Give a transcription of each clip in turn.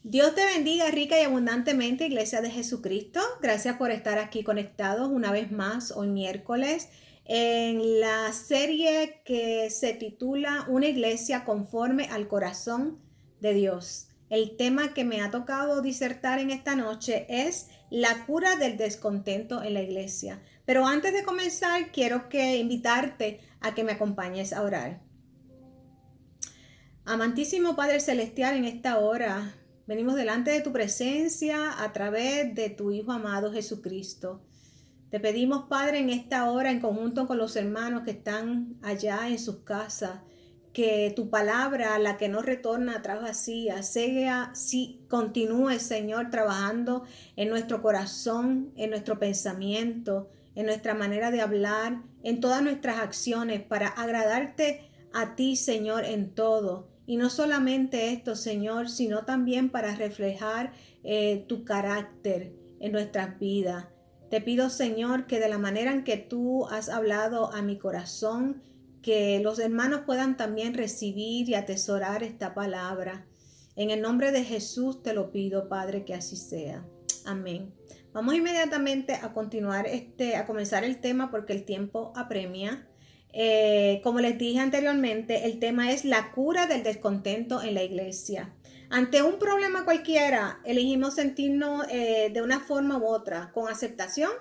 Dios te bendiga rica y abundantemente, Iglesia de Jesucristo. Gracias por estar aquí conectados una vez más hoy miércoles en la serie que se titula Una iglesia conforme al corazón de Dios. El tema que me ha tocado disertar en esta noche es la cura del descontento en la iglesia. Pero antes de comenzar, quiero invitarte a que me acompañes a orar. Amantísimo Padre Celestial, en esta hora venimos delante de tu presencia a través de tu Hijo amado Jesucristo. Te pedimos, Padre, en esta hora, en conjunto con los hermanos que están allá en sus casas, que tu palabra, la que no retorna atrás vacía, sea, si continúe, Señor, trabajando en nuestro corazón, en nuestro pensamiento, en nuestra manera de hablar, en todas nuestras acciones, para agradarte a ti, Señor, en todo. Y no solamente esto, Señor, sino también para reflejar tu carácter en nuestras vidas. Te pido, Señor, que de la manera en que tú has hablado a mi corazón, que los hermanos puedan también recibir y atesorar esta palabra. En el nombre de Jesús te lo pido, Padre, que así sea. Amén. Vamos inmediatamente a continuar a comenzar el tema porque el tiempo apremia. Como les dije anteriormente, el tema es la cura del descontento en la iglesia. Ante un problema cualquiera, elegimos sentirnos de una forma u otra, con aceptación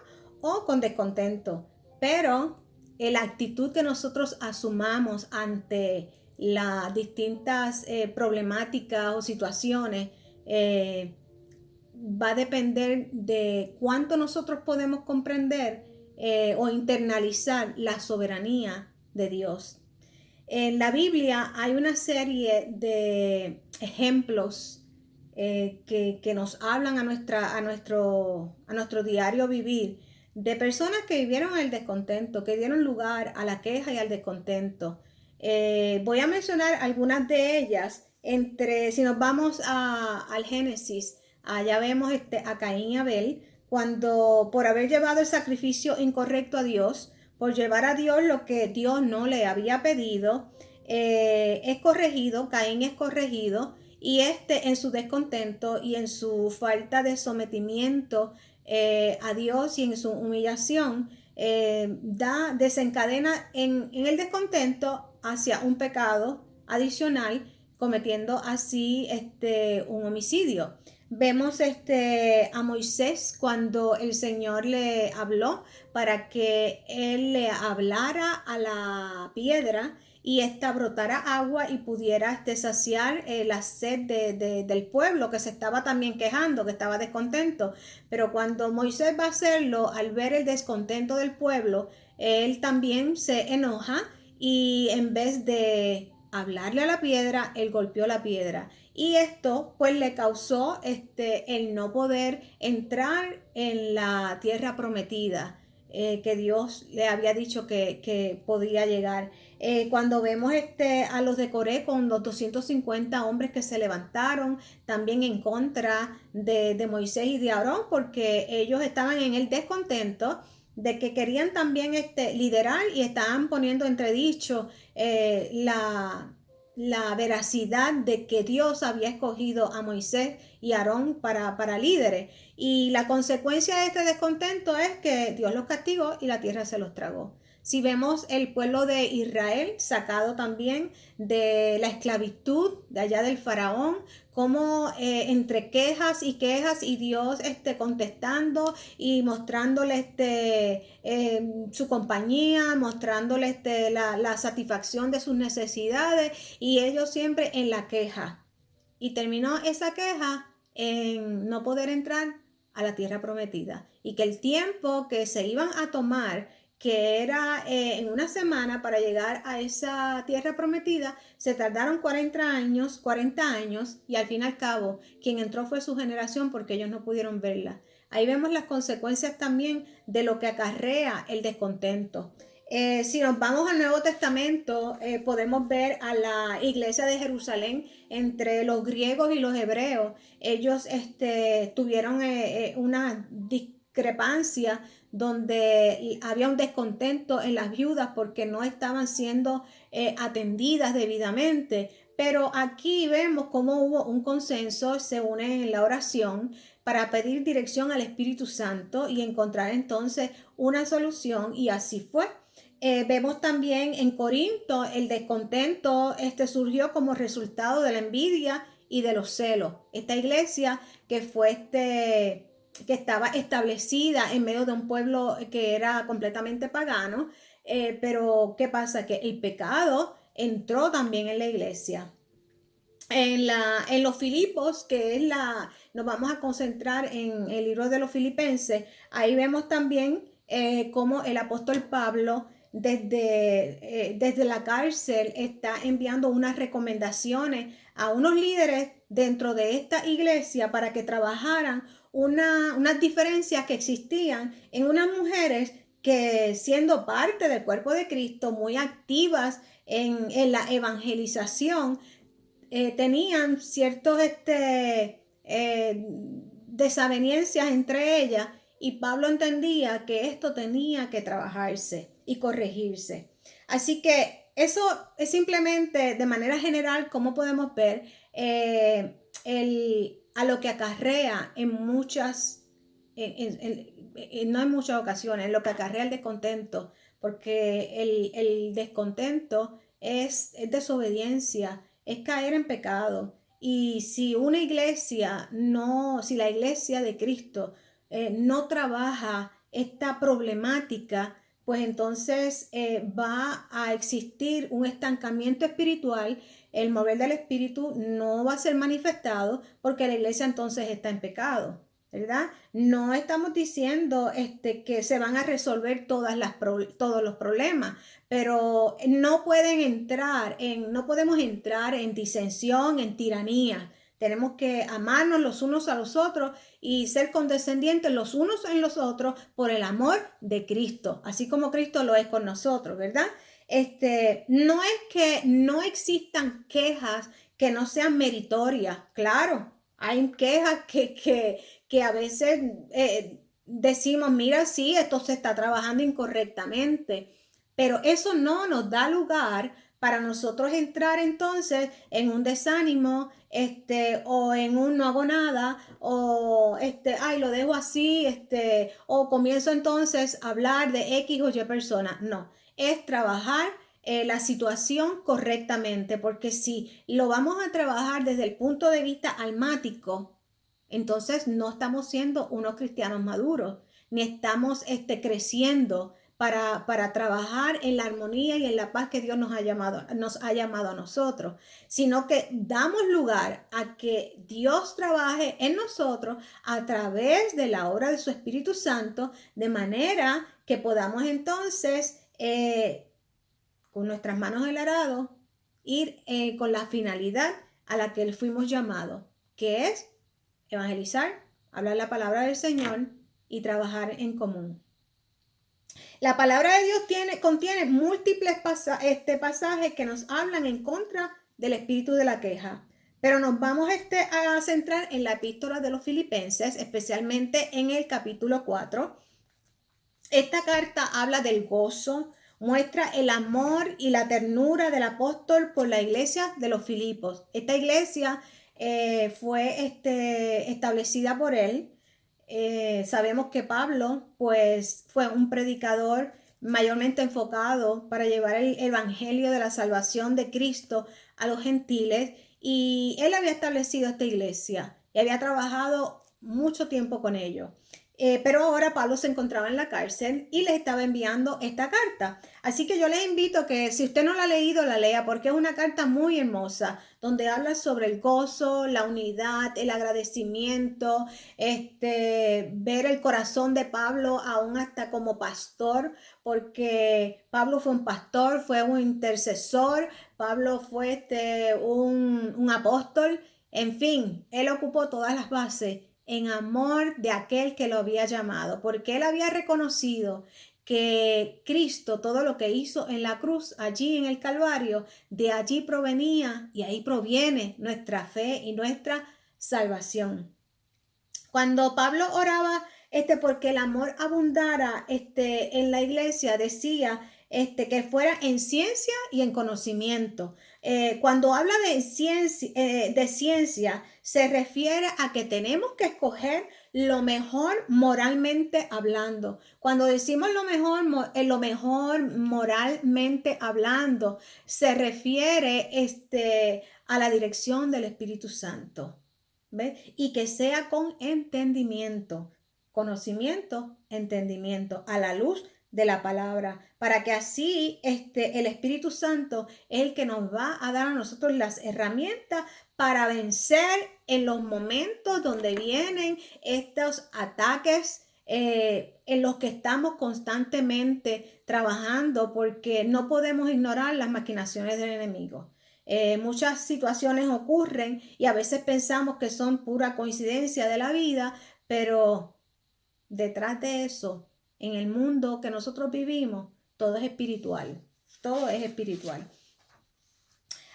o con descontento. Pero la actitud que nosotros asumamos ante las distintas problemáticas o situaciones va a depender de cuánto nosotros podemos comprender o internalizar la soberanía de Dios. En la Biblia hay una serie de ejemplos que nos hablan a nuestro diario vivir de personas que vivieron el descontento, que dieron lugar a la queja y al descontento. Voy a mencionar algunas de ellas. Si nos vamos al Génesis, allá vemos a Caín y Abel, cuando por haber llevado el sacrificio incorrecto a Dios, por llevar a Dios lo que Dios no le había pedido, es corregido, Caín es corregido, y en su descontento y en su falta de sometimiento a Dios y en su humillación, desencadena en el descontento hacia un pecado adicional, cometiendo así un homicidio. Vemos a Moisés cuando el Señor le habló para que él le hablara a la piedra y esta brotara agua y pudiera saciar la sed del pueblo que se estaba también quejando, que estaba descontento. Pero cuando Moisés va a hacerlo, al ver el descontento del pueblo, él también se enoja y en vez de hablarle a la piedra, él golpeó la piedra. Y esto pues le causó el no poder entrar en la tierra prometida que Dios le había dicho que podía llegar. Cuando vemos a los de Coré con los 250 hombres que se levantaron también en contra de Moisés y de Aarón, porque ellos estaban en el descontento de que querían también liderar y estaban poniendo entredicho la veracidad de que Dios había escogido a Moisés y Aarón para líderes. Y la consecuencia de este descontento es que Dios los castigó y la tierra se los tragó. Si vemos el pueblo de Israel sacado también de la esclavitud de allá del faraón, como entre quejas y Dios contestando y mostrándole su compañía, mostrándole la satisfacción de sus necesidades y ellos siempre en la queja. Y terminó esa queja en no poder entrar a la tierra prometida y que el tiempo que se iban a tomar, que era en una semana para llegar a esa tierra prometida, se tardaron 40 años y al fin y al cabo quien entró fue su generación porque ellos no pudieron verla. Ahí vemos las consecuencias también de lo que acarrea el descontento. Si nos vamos al Nuevo Testamento, podemos ver a la iglesia de Jerusalén entre los griegos y los hebreos. Ellos tuvieron una discrepancia donde había un descontento en las viudas porque no estaban siendo atendidas debidamente. Pero aquí vemos cómo hubo un consenso, se unen en la oración para pedir dirección al Espíritu Santo y encontrar entonces una solución, y así fue. Vemos también en Corinto el descontento surgió como resultado de la envidia y de los celos. Esta iglesia que fue que estaba establecida en medio de un pueblo que era completamente pagano, pero ¿qué pasa? Que el pecado entró también en la iglesia. En los Filipos, que es nos vamos a concentrar en el libro de los Filipenses, ahí vemos también cómo el apóstol Pablo desde la cárcel está enviando unas recomendaciones a unos líderes dentro de esta iglesia para que trabajaran unas diferencias que existían en unas mujeres que, siendo parte del cuerpo de Cristo, muy activas en la evangelización, tenían ciertos desavenencias entre ellas, y Pablo entendía que esto tenía que trabajarse y corregirse. Así que eso es simplemente de manera general cómo podemos ver a lo que acarrea en muchas, no en muchas ocasiones, en lo que acarrea el descontento, porque el descontento es desobediencia, es caer en pecado. Y si una iglesia no, si la iglesia de Cristo no trabaja esta problemática, pues entonces va a existir un estancamiento espiritual, el mover del espíritu no va a ser manifestado porque la iglesia entonces está en pecado, ¿verdad? No estamos diciendo que se van a resolver todos los problemas, pero no podemos entrar en disensión, en tiranía. Tenemos que amarnos los unos a los otros y ser condescendientes los unos en los otros por el amor de Cristo, así como Cristo lo es con nosotros, ¿verdad? No es que no existan quejas que no sean meritorias, claro, hay quejas que a veces decimos, mira, sí, esto se está trabajando incorrectamente, pero eso no nos da lugar para nosotros entrar entonces en un desánimo, o en un no hago nada, o ay, lo dejo así, o comienzo entonces a hablar de X o Y persona. No, es trabajar la situación correctamente, porque si lo vamos a trabajar desde el punto de vista almático, entonces no estamos siendo unos cristianos maduros, ni estamos creciendo para trabajar en la armonía y en la paz que Dios nos ha llamado a nosotros, sino que damos lugar a que Dios trabaje en nosotros a través de la obra de su Espíritu Santo, de manera que podamos entonces, con nuestras manos en el arado, ir con la finalidad a la que fuimos llamados, que es evangelizar, hablar la palabra del Señor y trabajar en común. La palabra de Dios contiene múltiples pasajes que nos hablan en contra del espíritu de la queja. Pero nos vamos a centrar en la epístola de los Filipenses, especialmente en el capítulo 4. Esta carta habla del gozo, muestra el amor y la ternura del apóstol por la iglesia de los Filipos. Esta iglesia fue establecida por él. Sabemos que Pablo pues fue un predicador mayormente enfocado para llevar el evangelio de la salvación de Cristo a los gentiles, y él había establecido esta iglesia y había trabajado mucho tiempo con ellos. Pero ahora Pablo se encontraba en la cárcel y les estaba enviando esta carta. Así que yo les invito a que, si usted no la ha leído, la lea, porque es una carta muy hermosa, donde habla sobre el gozo, la unidad, el agradecimiento, ver el corazón de Pablo aún hasta como pastor, porque Pablo fue un pastor, fue un intercesor, Pablo fue un apóstol, en fin, él ocupó todas las bases en amor de aquel que lo había llamado, porque él había reconocido que Cristo, todo lo que hizo en la cruz, allí en el Calvario, de allí provenía y ahí proviene nuestra fe y nuestra salvación. Cuando Pablo oraba porque el amor abundara en la iglesia, decía que fuera en ciencia y en conocimiento. Cuando habla de ciencia, se refiere a que tenemos que escoger lo mejor moralmente hablando. Cuando decimos lo mejor moralmente hablando, se refiere a la dirección del Espíritu Santo. ¿Ves? Y que sea con entendimiento, conocimiento, entendimiento, a la luz de la palabra, para que así el Espíritu Santo es el que nos va a dar a nosotros las herramientas para vencer en los momentos donde vienen estos ataques en los que estamos constantemente trabajando, porque no podemos ignorar las maquinaciones del enemigo. Muchas situaciones ocurren y a veces pensamos que son pura coincidencia de la vida, pero detrás de eso, en el mundo que nosotros vivimos, todo es espiritual. Todo es espiritual.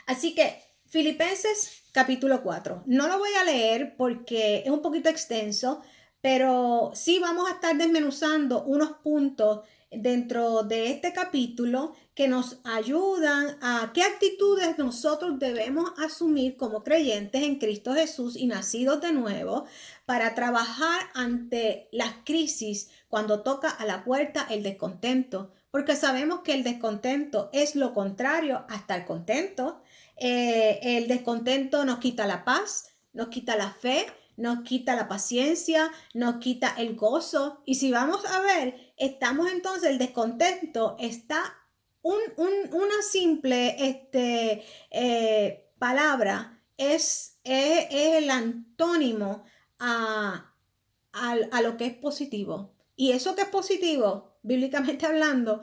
Así que Filipenses capítulo 4. No lo voy a leer porque es un poquito extenso, pero sí vamos a estar desmenuzando unos puntos dentro de este capítulo que nos ayudan a qué actitudes nosotros debemos asumir como creyentes en Cristo Jesús y nacidos de nuevo para trabajar ante las crisis cuando toca a la puerta el descontento, porque sabemos que el descontento es lo contrario a estar contento. El descontento nos quita la paz, nos quita la fe, nos quita la paciencia, nos quita el gozo. Y si vamos a ver, estamos entonces, el descontento está una simple palabra, es el antónimo a lo que es positivo. Y eso que es positivo, bíblicamente hablando,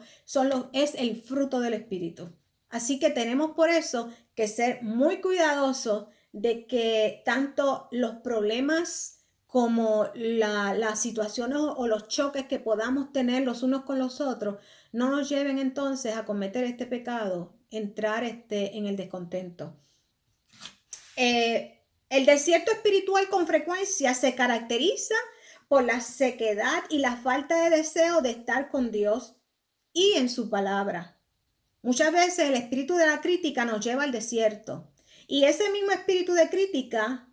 es el fruto del Espíritu. Así que tenemos por eso que ser muy cuidadosos de que tanto los problemas como las situaciones o los choques que podamos tener los unos con los otros no nos lleven entonces a cometer este pecado, entrar en el descontento. El desierto espiritual con frecuencia se caracteriza por la sequedad y la falta de deseo de estar con Dios y en su palabra. Muchas veces el espíritu de la crítica nos lleva al desierto y ese mismo espíritu de crítica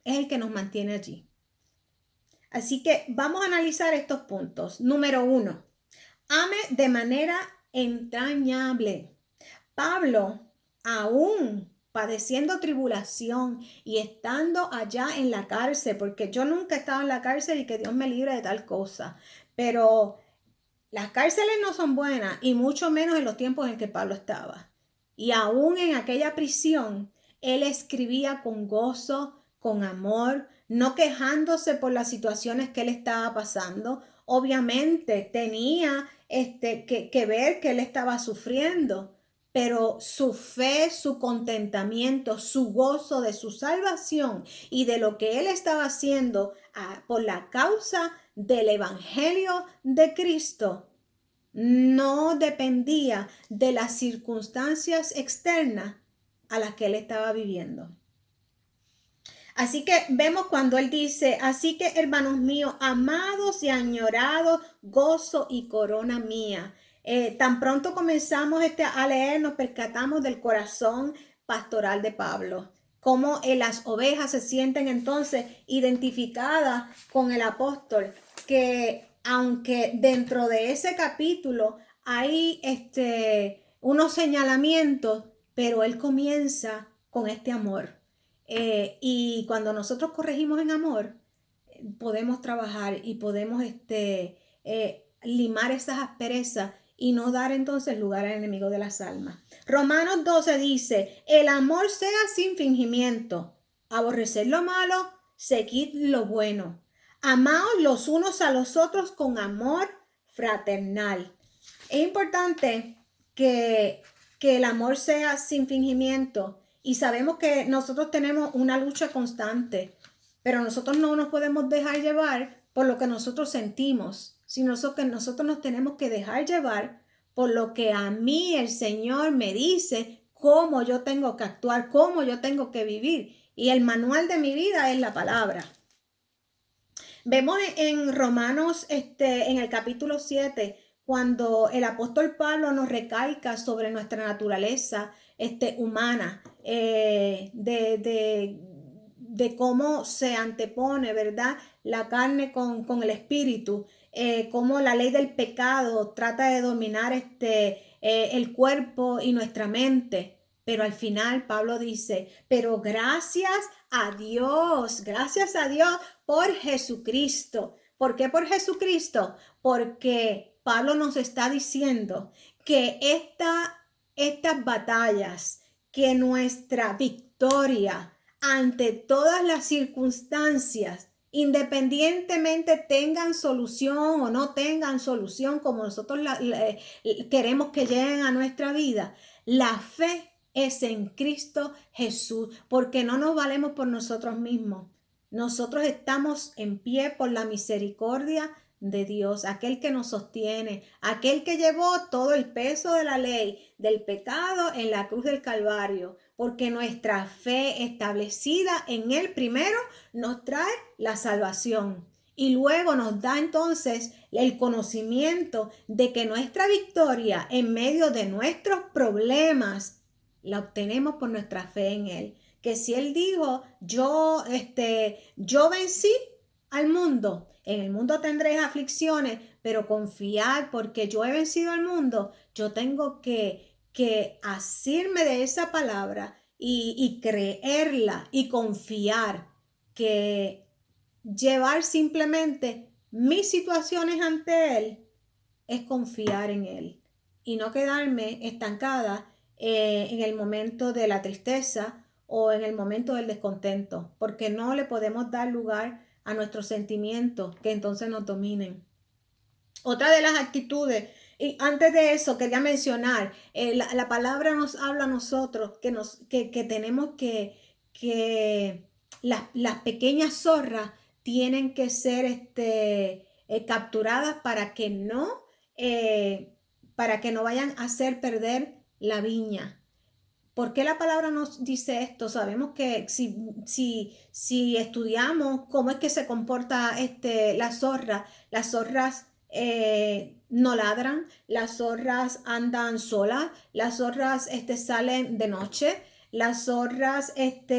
es el que nos mantiene allí. Así que vamos a analizar estos puntos. Número 1, ame de manera entrañable. Pablo, aún padeciendo tribulación y estando allá en la cárcel, porque yo nunca he estado en la cárcel y que Dios me libre de tal cosa, pero las cárceles no son buenas y mucho menos en los tiempos en que Pablo estaba. Y aún en aquella prisión, él escribía con gozo, con amor, no quejándose por las situaciones que él estaba pasando. Obviamente tenía que ver que él estaba sufriendo, pero su fe, su contentamiento, su gozo de su salvación y de lo que él estaba haciendo por la causa del Evangelio de Cristo no dependía de las circunstancias externas a las que él estaba viviendo. Así que vemos cuando él dice, así que hermanos míos, amados y añorados, gozo y corona mía. Tan pronto comenzamos a leer, nos percatamos del corazón pastoral de Pablo. Cómo las ovejas se sienten entonces identificadas con el apóstol, que aunque dentro de ese capítulo hay unos señalamientos, pero él comienza con este amor. Y cuando nosotros corregimos en amor, podemos trabajar y podemos limar esas asperezas y no dar entonces lugar al enemigo de las almas. Romanos 12 dice, el amor sea sin fingimiento, aborrecer lo malo, seguid lo bueno. Amaos los unos a los otros con amor fraternal. Es importante que el amor sea sin fingimiento y sabemos que nosotros tenemos una lucha constante, pero nosotros no nos podemos dejar llevar por lo que nosotros sentimos, sino que nosotros nos tenemos que dejar llevar por lo que a mí el Señor me dice, cómo yo tengo que actuar, cómo yo tengo que vivir. Y el manual de mi vida es la palabra. Vemos en Romanos, en el capítulo 7, cuando el apóstol Pablo nos recalca sobre nuestra naturaleza humana, de cómo se antepone, ¿verdad?, la carne con el espíritu, cómo la ley del pecado trata de dominar el cuerpo y nuestra mente. Pero al final Pablo dice, pero gracias a Dios por Jesucristo. ¿Por qué por Jesucristo? Porque Pablo nos está diciendo que estas batallas, que nuestra victoria ante todas las circunstancias, independientemente tengan solución o no tengan solución, como nosotros queremos que lleguen a nuestra vida, la fe es en Cristo Jesús, porque no nos valemos por nosotros mismos. Nosotros estamos en pie por la misericordia de Dios, aquel que nos sostiene, aquel que llevó todo el peso de la ley, del pecado en la cruz del Calvario, porque nuestra fe establecida en Él primero nos trae la salvación y luego nos da entonces el conocimiento de que nuestra victoria en medio de nuestros problemas la obtenemos por nuestra fe en Él. Que si Él dijo, yo vencí al mundo, en el mundo tendréis aflicciones, pero confiad porque yo he vencido al mundo, yo tengo que asirme de esa palabra y creerla y confiar, que llevar simplemente mis situaciones ante Él es confiar en Él y no quedarme estancada en el momento de la tristeza o en el momento del descontento, porque no le podemos dar lugar a nuestros sentimientos que entonces nos dominen. Otra de las actitudes, y antes de eso quería mencionar, la palabra nos habla a nosotros que tenemos que las pequeñas zorras tienen que ser capturadas para que no vayan a hacer perder la viña. ¿Por qué la palabra nos dice esto? Sabemos que si estudiamos cómo es que se comporta las zorras no ladran, las zorras andan solas, las zorras salen de noche, las zorras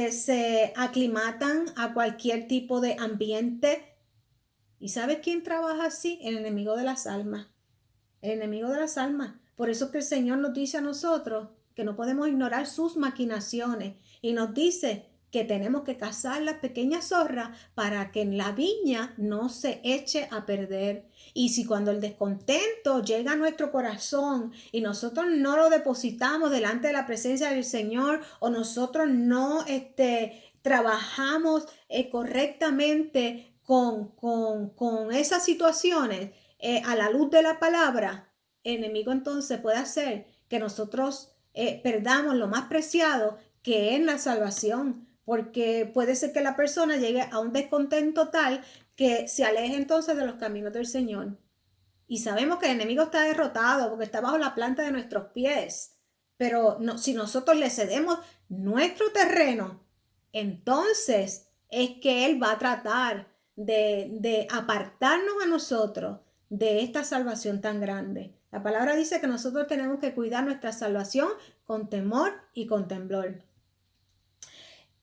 se aclimatan a cualquier tipo de ambiente. ¿Y sabes quién trabaja así? El enemigo de las almas. El enemigo de las almas. Por eso que el Señor nos dice a nosotros que no podemos ignorar sus maquinaciones y nos dice que tenemos que cazar las pequeñas zorras para que la viña no se eche a perder. Y si cuando el descontento llega a nuestro corazón y nosotros no lo depositamos delante de la presencia del Señor, o nosotros no trabajamos correctamente con esas situaciones a la luz de la palabra, el enemigo entonces puede hacer que nosotros perdamos lo más preciado, que es la salvación, porque puede ser que la persona llegue a un descontento tal que se aleje entonces de los caminos del Señor. Y sabemos que el enemigo está derrotado porque está bajo la planta de nuestros pies. Pero no, si nosotros le cedemos nuestro terreno, entonces es que Él va a tratar de apartarnos a nosotros de esta salvación tan grande. La palabra dice que nosotros tenemos que cuidar nuestra salvación con temor y con temblor.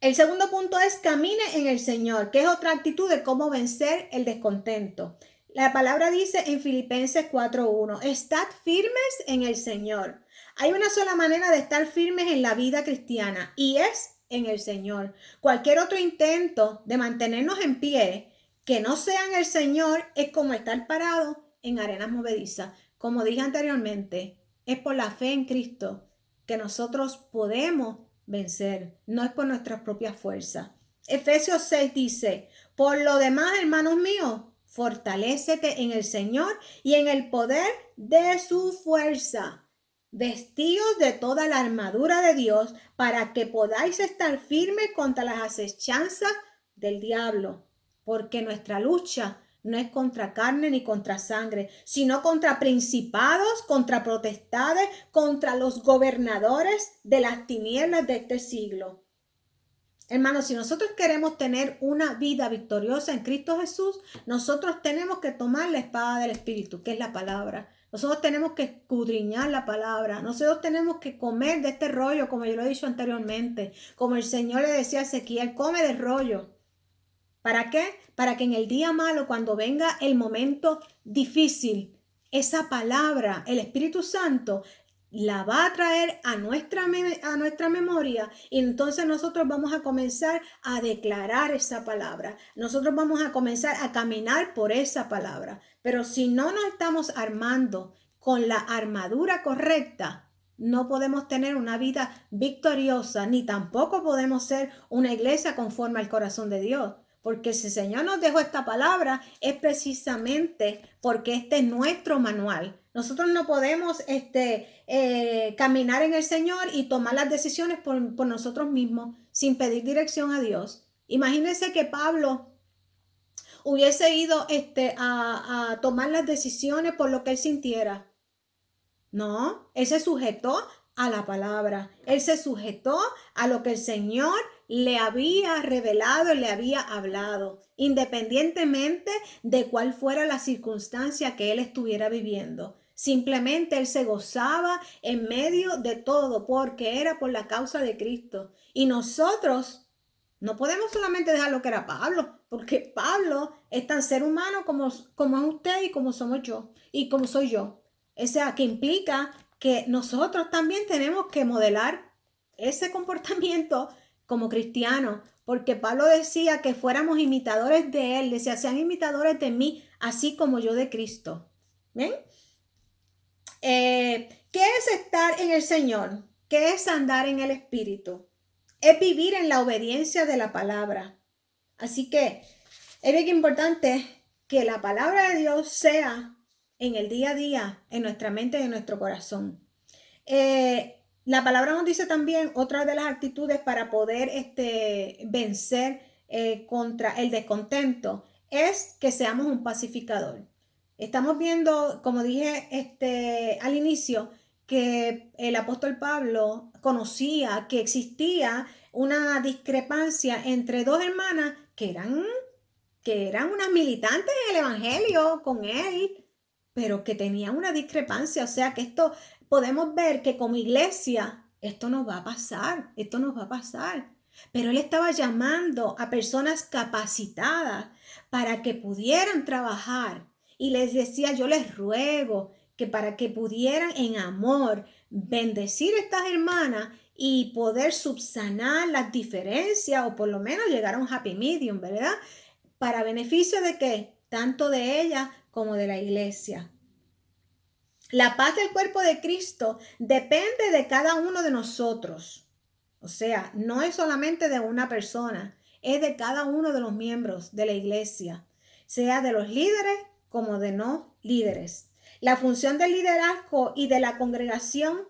El segundo punto es camine en el Señor, que es otra actitud de cómo vencer el descontento. La palabra dice en Filipenses 4:1, estad firmes en el Señor. Hay una sola manera de estar firmes en la vida cristiana y es en el Señor. Cualquier otro intento de mantenernos en pie que no sea en el Señor es como estar parado en arenas movedizas. Como dije anteriormente, es por la fe en Cristo que nosotros podemos vencer, no es por nuestras propias fuerzas. Efesios 6 dice, por lo demás, hermanos míos, fortalécete en el Señor y en el poder de su fuerza. Vestíos de toda la armadura de Dios para que podáis estar firmes contra las acechanzas del diablo, porque nuestra lucha no es contra carne ni contra sangre, sino contra principados, contra potestades, contra los gobernadores de las tinieblas de este siglo. Hermanos, si nosotros queremos tener una vida victoriosa en Cristo Jesús, nosotros tenemos que tomar la espada del Espíritu, que es la palabra. Nosotros tenemos que escudriñar la palabra. Nosotros tenemos que comer de este rollo, como yo lo he dicho anteriormente. Como el Señor le decía a Ezequiel, come del rollo. ¿Para qué? Para que en el día malo, cuando venga el momento difícil, esa palabra, el Espíritu Santo, la va a traer a nuestra memoria y entonces nosotros vamos a comenzar a declarar esa palabra. Nosotros vamos a comenzar a caminar por esa palabra. Pero si no nos estamos armando con la armadura correcta, no podemos tener una vida victoriosa, ni tampoco podemos ser una iglesia conforme al corazón de Dios. Porque si el Señor nos dejó esta palabra es precisamente porque este es nuestro manual. Nosotros no podemos caminar en el Señor y tomar las decisiones por nosotros mismos sin pedir dirección a Dios. Imagínense que Pablo hubiese ido a tomar las decisiones por lo que él sintiera. No, él se sujetó a la palabra. Él se sujetó a lo que el Señor le había revelado y le había hablado, independientemente de cuál fuera la circunstancia que él estuviera viviendo. Simplemente él se gozaba en medio de todo porque era por la causa de Cristo. Y nosotros no podemos solamente dejar lo que era Pablo, porque Pablo es tan ser humano como es usted y como somos yo y como soy yo. O sea, que implica que nosotros también tenemos que modelar ese comportamiento como cristianos, porque Pablo decía que fuéramos imitadores de él, decía, sean imitadores de mí, así como yo de Cristo. ¿Ven? ¿Qué es estar en el Señor? ¿Qué es andar en el Espíritu? Es vivir en la obediencia de la palabra. Así que es bien importante que la palabra de Dios sea en el día a día, en nuestra mente y en nuestro corazón. La palabra nos dice también otra de las actitudes para poder vencer contra el descontento es que seamos un pacificador. Estamos viendo, como dije al inicio, que el apóstol Pablo conocía que existía una discrepancia entre dos hermanas que eran unas militantes en el evangelio con él, pero que tenían una discrepancia. O sea que esto podemos ver que como iglesia esto nos va a pasar, esto nos va a pasar. Pero él estaba llamando a personas capacitadas para que pudieran trabajar. Y les decía, yo les ruego que para que pudieran en amor bendecir a estas hermanas y poder subsanar las diferencias o por lo menos llegar a un happy medium, ¿verdad? ¿Para beneficio de qué? Tanto de ella como de la iglesia. La paz del cuerpo de Cristo depende de cada uno de nosotros. O sea, no es solamente de una persona, es de cada uno de los miembros de la iglesia, sea de los líderes como de no líderes. La función del liderazgo y de la congregación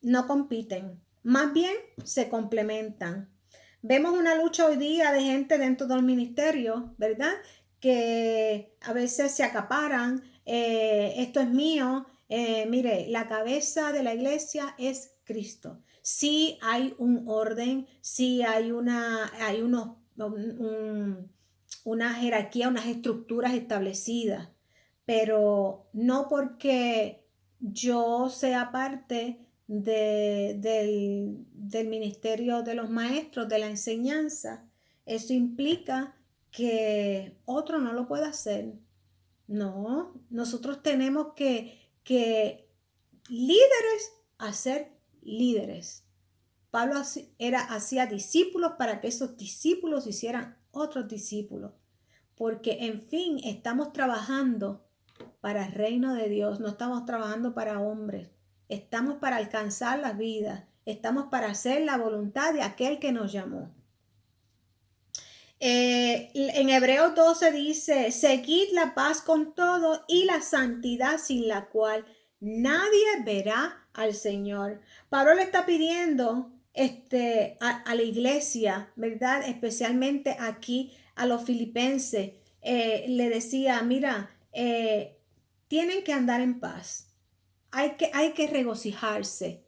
no compiten, más bien se complementan. Vemos una lucha hoy día de gente dentro del ministerio, ¿verdad? Que a veces se acaparan, esto es mío. Mire, la cabeza de la iglesia es Cristo. Sí hay un orden, sí hay una jerarquía, unas estructuras establecidas, pero no porque yo sea parte del ministerio de los maestros, de la enseñanza, eso implica que otro no lo pueda hacer. No, nosotros tenemos que líderes hacer líderes. Pablo hacía discípulos para que esos discípulos hicieran otros discípulos, porque en fin estamos trabajando para el reino de Dios, no estamos trabajando para hombres, estamos para alcanzar las vidas, estamos para hacer la voluntad de aquel que nos llamó. En Hebreos 12 dice, seguid la paz con todo y la santidad sin la cual nadie verá al Señor. Pablo le está pidiendo a la iglesia, ¿verdad? Especialmente aquí a los filipenses. Le decía, mira, tienen que andar en paz. Hay que regocijarse.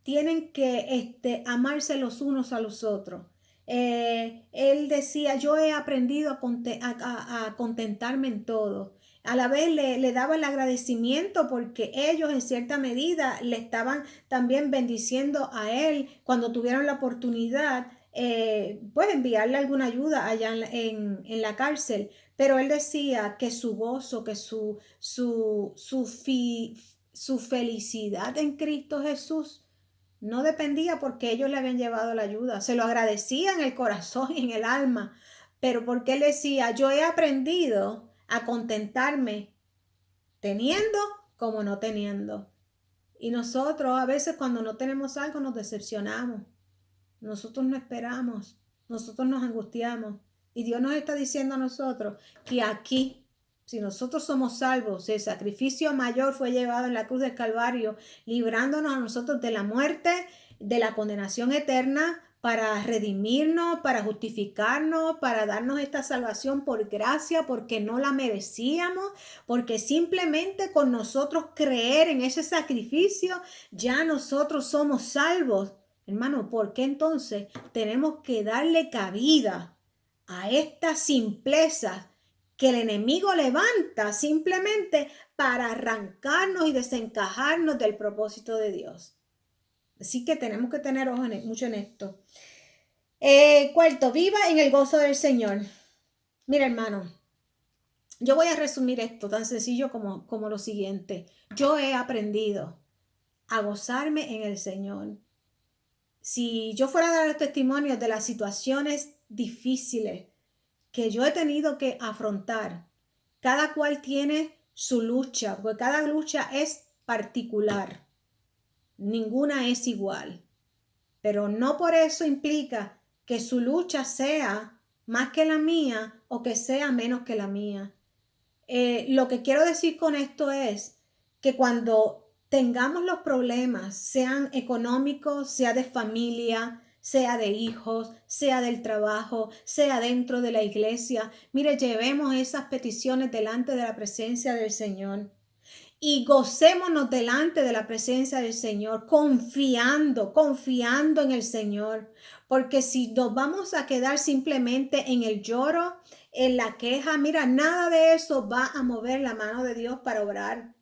Tienen que amarse los unos a los otros. Él decía, yo he aprendido a contentarme en todo. a la vez le daba el agradecimiento porque ellos en cierta medida le estaban también bendiciendo a él cuando tuvieron la oportunidad, pues enviarle alguna ayuda allá en la cárcel. Pero él decía que su gozo, que su felicidad en Cristo Jesús no dependía porque ellos le habían llevado la ayuda. Se lo agradecía en el corazón y en el alma, pero porque él decía, yo he aprendido a contentarme teniendo como no teniendo. Y nosotros a veces cuando no tenemos algo nos decepcionamos. Nosotros no esperamos. Nosotros nos angustiamos. Y Dios nos está diciendo a nosotros que aquí, si nosotros somos salvos, el sacrificio mayor fue llevado en la cruz del Calvario, librándonos a nosotros de la muerte, de la condenación eterna, para redimirnos, para justificarnos, para darnos esta salvación por gracia, porque no la merecíamos, porque simplemente con nosotros creer en ese sacrificio, ya nosotros somos salvos. Hermano, ¿por qué entonces tenemos que darle cabida a esta simpleza que el enemigo levanta simplemente para arrancarnos y desencajarnos del propósito de Dios? Así que tenemos que tener ojo mucho en esto. Cuarto, viva en el gozo del Señor. Mira, hermano, yo voy a resumir esto tan sencillo como lo siguiente. Yo he aprendido a gozarme en el Señor. Si yo fuera a dar los testimonios de las situaciones difíciles que yo he tenido que afrontar, cada cual tiene su lucha, porque cada lucha es particular. Ninguna es igual. Pero no por eso implica que su lucha sea más que la mía o que sea menos que la mía. Lo que quiero decir con esto es que cuando tengamos los problemas, sean económicos, sea de familia, sea de hijos, sea del trabajo, sea dentro de la iglesia, mire, llevemos esas peticiones delante de la presencia del Señor. Y gocémonos delante de la presencia del Señor, confiando en el Señor. Porque si nos vamos a quedar simplemente en el lloro, en la queja, mira, nada de eso va a mover la mano de Dios para obrar.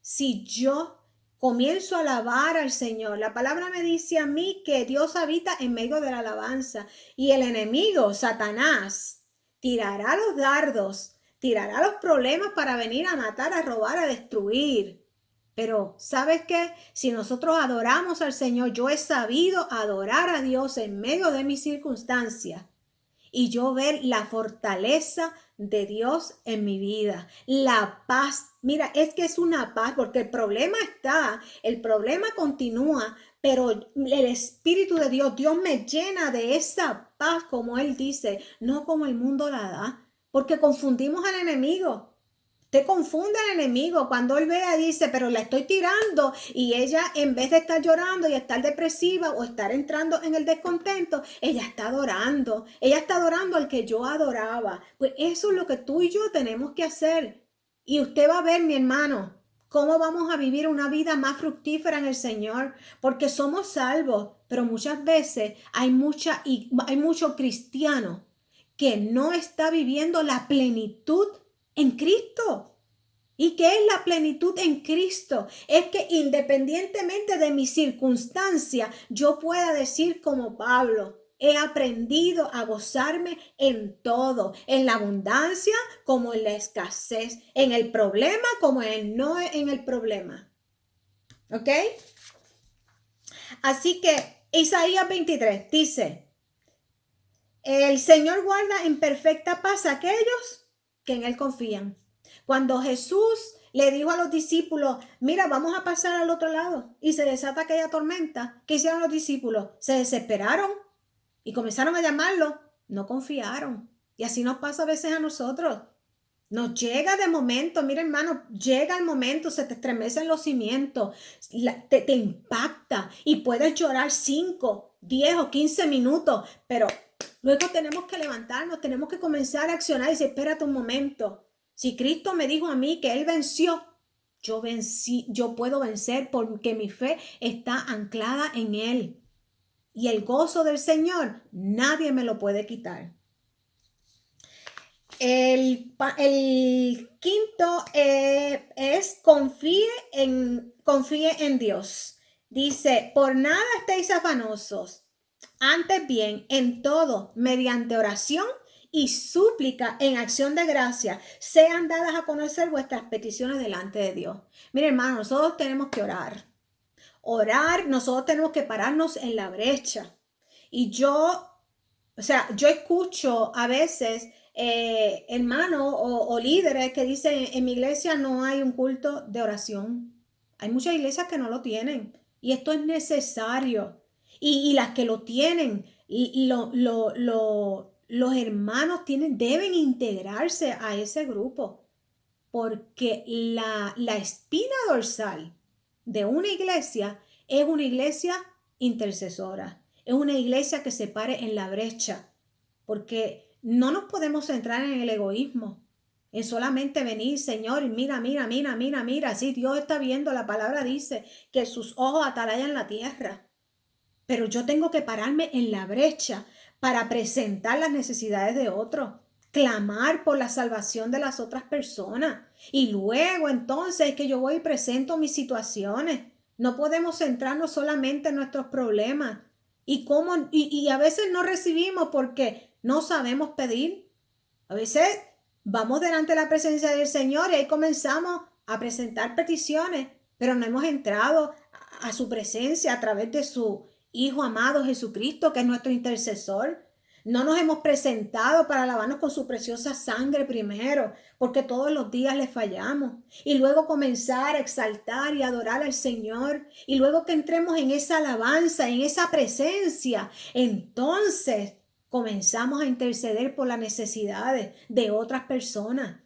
Si yo comienzo a alabar al Señor, la palabra me dice a mí que Dios habita en medio de la alabanza y el enemigo, Satanás, tirará los dardos, tirará los problemas para venir a matar, a robar, a destruir. Pero, ¿sabes qué? Si nosotros adoramos al Señor, yo he sabido adorar a Dios en medio de mis circunstancias y yo ver la fortaleza de Dios en mi vida, la paz. Mira, es que es una paz porque el problema está, el problema continúa, pero el Espíritu de Dios, Dios me llena de esa paz como Él dice, no como el mundo la da. Porque confundimos al enemigo. Te confunde al enemigo cuando él vea y dice, pero la estoy tirando y ella en vez de estar llorando y estar depresiva o estar entrando en el descontento, ella está adorando al que yo adoraba. Pues eso es lo que tú y yo tenemos que hacer. Y usted va a ver, mi hermano, cómo vamos a vivir una vida más fructífera en el Señor, porque somos salvos, pero muchas veces hay mucho cristiano que no está viviendo la plenitud en Cristo. ¿Y qué es la plenitud en Cristo? Es que independientemente de mi circunstancia, yo pueda decir como Pablo, he aprendido a gozarme en todo, en la abundancia como en la escasez, en el problema como en no en el problema. ¿Ok? Así que Isaías 23 dice, el Señor guarda en perfecta paz a aquellos que en Él confían. Cuando Jesús le dijo a los discípulos, mira, vamos a pasar al otro lado, y se desata aquella tormenta, ¿qué hicieron los discípulos? Se desesperaron y comenzaron a llamarlo. No confiaron. Y así nos pasa a veces a nosotros. Nos llega de momento, mira hermano, llega el momento, se te estremecen los cimientos, te impacta y puedes llorar 5, 10 o 15 minutos, pero luego tenemos que levantarnos, tenemos que comenzar a accionar y decir, espérate un momento. Si Cristo me dijo a mí que Él venció, yo vencí, yo puedo vencer porque mi fe está anclada en Él. Y el gozo del Señor, nadie me lo puede quitar. El quinto es confíe en Dios. Dice, por nada estéis afanosos, antes bien, en todo, mediante oración y súplica en acción de gracia, sean dadas a conocer vuestras peticiones delante de Dios. Mire, hermano, nosotros tenemos que orar. Orar, nosotros tenemos que pararnos en la brecha. Y yo escucho a veces hermanos o líderes que dicen, en mi iglesia no hay un culto de oración. Hay muchas iglesias que no lo tienen y esto es necesario. Y las que lo tienen, los hermanos deben integrarse a ese grupo porque la espina dorsal de una iglesia es una iglesia intercesora, es una iglesia que se pare en la brecha, porque no nos podemos centrar en el egoísmo, en solamente venir, Señor, y mira, mira, mira, mira, mira, sí, Dios está viendo, la palabra dice que sus ojos atalayan la tierra, pero yo tengo que pararme en la brecha para presentar las necesidades de otros, clamar por la salvación de las otras personas. Y luego entonces es que yo voy y presento mis situaciones. No podemos centrarnos solamente en nuestros problemas. Y a veces no recibimos porque no sabemos pedir. A veces vamos delante de la presencia del Señor y ahí comenzamos a presentar peticiones, pero no hemos entrado a su presencia a través de su Hijo amado Jesucristo, que es nuestro intercesor. No nos hemos presentado para lavarnos con su preciosa sangre primero, porque todos los días le fallamos. Y luego comenzar a exaltar y adorar al Señor. Y luego que entremos en esa alabanza, en esa presencia, entonces comenzamos a interceder por las necesidades de otras personas.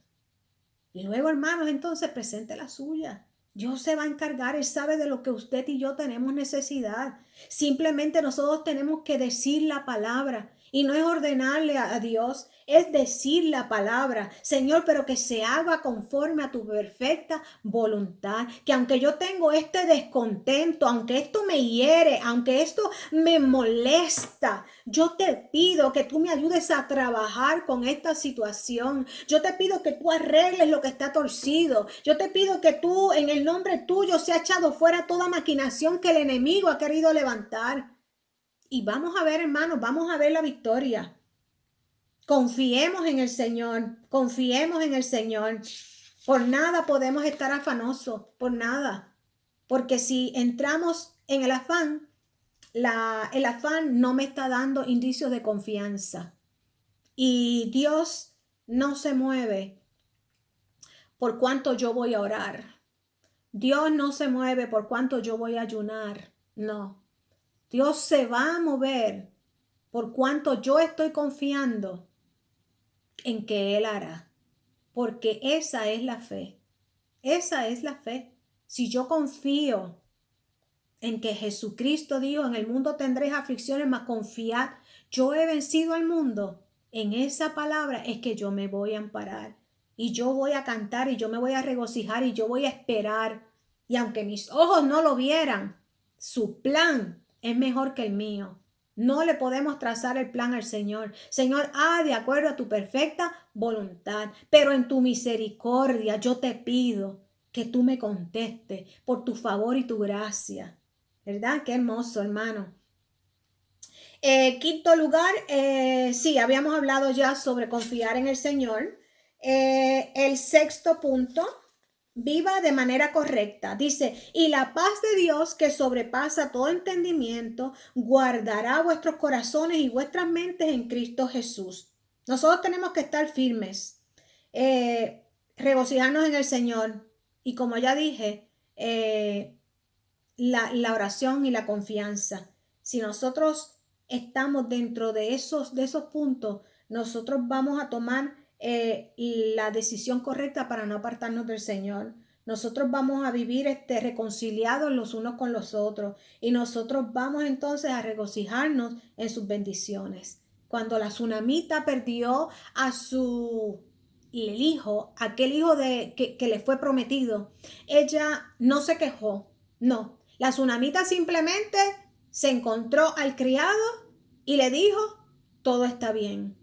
Y luego, hermanos, entonces presente la suya. Dios se va a encargar, Él sabe de lo que usted y yo tenemos necesidad. Simplemente nosotros tenemos que decir la palabra y no es ordenarle a Dios, es decir la palabra, Señor, pero que se haga conforme a tu perfecta voluntad. Que aunque yo tengo este descontento, aunque esto me hiere, aunque esto me molesta, yo te pido que tú me ayudes a trabajar con esta situación. Yo te pido que tú arregles lo que está torcido. Yo te pido que tú, en el nombre tuyo, sea echado fuera toda maquinación que el enemigo ha querido levantar. Y vamos a ver, hermanos, vamos a ver la victoria. Confiemos en el Señor, confiemos en el Señor. Por nada podemos estar afanosos, por nada. Porque si entramos en el afán, el afán no me está dando indicios de confianza. Y Dios no se mueve por cuánto yo voy a orar. Dios no se mueve por cuánto yo voy a ayunar. No. Dios se va a mover por cuánto yo estoy confiando en que Él hará. Porque esa es la fe. Esa es la fe. Si yo confío en que Jesucristo dijo, en el mundo tendréis aflicciones, mas confiad, yo he vencido al mundo. En esa palabra es que yo me voy a amparar y yo voy a cantar y yo me voy a regocijar y yo voy a esperar. Y aunque mis ojos no lo vieran, su plan es mejor que el mío. No le podemos trazar el plan al Señor. Señor, de acuerdo a tu perfecta voluntad, pero en tu misericordia yo te pido que tú me contestes por tu favor y tu gracia. ¿Verdad? Qué hermoso, hermano. Quinto lugar, sí, habíamos hablado ya sobre confiar en el Señor. El sexto punto, viva de manera correcta. Dice, y la paz de Dios que sobrepasa todo entendimiento, guardará vuestros corazones y vuestras mentes en Cristo Jesús. Nosotros tenemos que estar firmes, regocijarnos en el Señor. Y como ya dije, la oración y la confianza. Si nosotros estamos dentro de esos puntos, nosotros vamos a tomar la decisión correcta para no apartarnos del Señor. Nosotros vamos a vivir reconciliados los unos con los otros y nosotros vamos entonces a regocijarnos en sus bendiciones. Cuando la tsunamita perdió a el hijo, aquel hijo que le fue prometido, ella no se quejó, no. La tsunamita simplemente se encontró al criado y le dijo, todo está bien.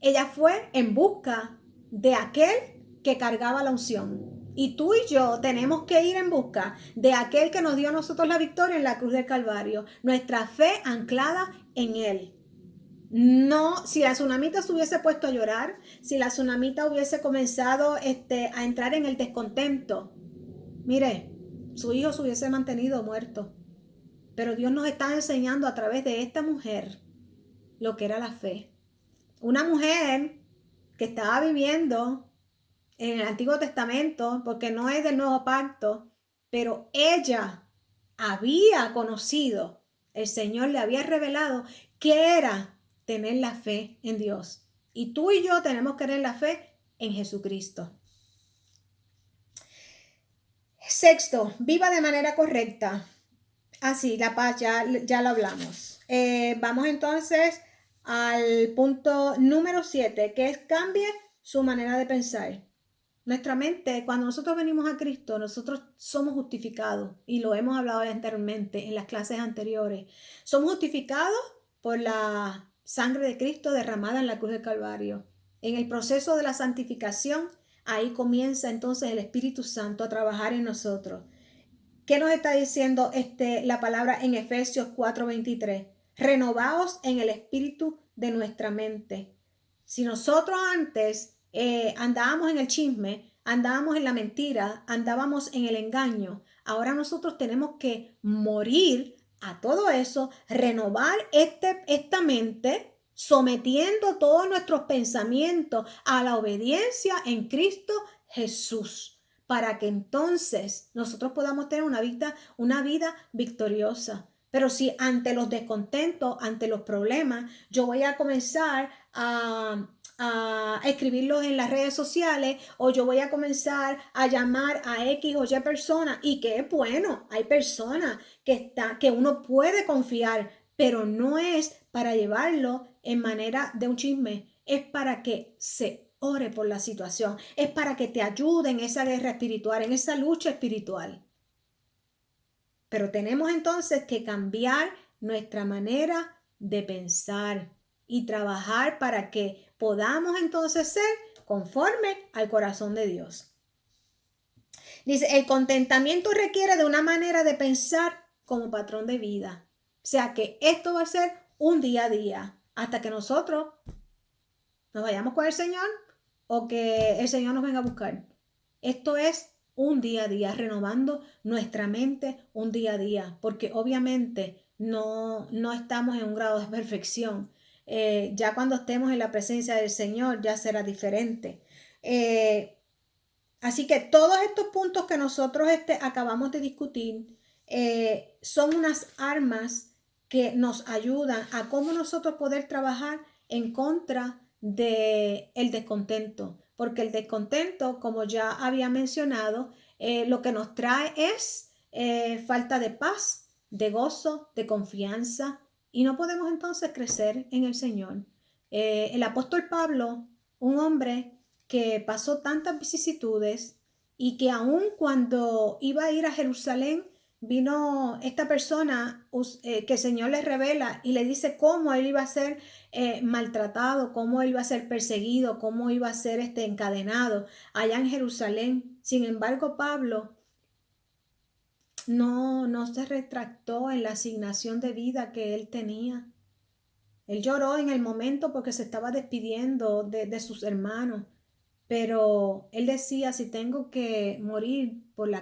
Ella fue en busca de aquel que cargaba la unción. Y tú y yo tenemos que ir en busca de aquel que nos dio a nosotros la victoria en la cruz del Calvario. Nuestra fe anclada en Él. No, si la tsunamita se hubiese puesto a llorar, si la tsunamita hubiese comenzado a entrar en el descontento, mire, su hijo se hubiese mantenido muerto. Pero Dios nos está enseñando a través de esta mujer lo que era la fe. Una mujer que estaba viviendo en el Antiguo Testamento, porque no es del Nuevo Pacto, pero ella había conocido, el Señor le había revelado qué era tener la fe en Dios. Y tú y yo tenemos que tener la fe en Jesucristo. Sexto, viva de manera correcta. Así, la paz, ya lo hablamos. Vamos entonces al punto número 7, que es cambie su manera de pensar. Nuestra mente, cuando nosotros venimos a Cristo, nosotros somos justificados, y lo hemos hablado anteriormente en las clases anteriores. Somos justificados por la sangre de Cristo derramada en la cruz del Calvario. En el proceso de la santificación, ahí comienza entonces el Espíritu Santo a trabajar en nosotros. ¿Qué nos está diciendo la palabra en Efesios 4:23? Renovaos en el espíritu de nuestra mente. Si nosotros antes andábamos en el chisme, andábamos en la mentira, andábamos en el engaño, ahora nosotros tenemos que morir a todo eso, renovar esta mente, sometiendo todos nuestros pensamientos a la obediencia en Cristo Jesús, para que entonces nosotros podamos tener una vida victoriosa. Pero si ante los descontentos, ante los problemas, yo voy a comenzar a escribirlos en las redes sociales, o yo voy a comenzar a llamar a X o Y personas, y que es bueno, hay personas que uno puede confiar, pero no es para llevarlo en manera de un chisme, es para que se ore por la situación, es para que te ayude en esa guerra espiritual, en esa lucha espiritual. Pero tenemos entonces que cambiar nuestra manera de pensar y trabajar para que podamos entonces ser conforme al corazón de Dios. Dice, el contentamiento requiere de una manera de pensar como patrón de vida. O sea que esto va a ser un día a día hasta que nosotros nos vayamos con el Señor o que el Señor nos venga a buscar. Esto es un día a día, renovando nuestra mente un día a día, porque obviamente no estamos en un grado de perfección. Ya cuando estemos en la presencia del Señor ya será diferente. Así que todos estos puntos que nosotros acabamos de discutir son unas armas que nos ayudan a cómo nosotros poder trabajar en contra del descontento, porque el descontento, como ya había mencionado, lo que nos trae es falta de paz, de gozo, de confianza, y no podemos entonces crecer en el Señor. El apóstol Pablo, un hombre que pasó tantas vicisitudes, y que aun cuando iba a ir a Jerusalén, vino esta persona que el Señor le revela y le dice cómo él iba a ser maltratado, cómo él iba a ser perseguido, cómo iba a ser encadenado allá en Jerusalén. Sin embargo, Pablo no se retractó en la asignación de vida que él tenía. Él lloró en el momento porque se estaba despidiendo de sus hermanos, pero él decía, si tengo que morir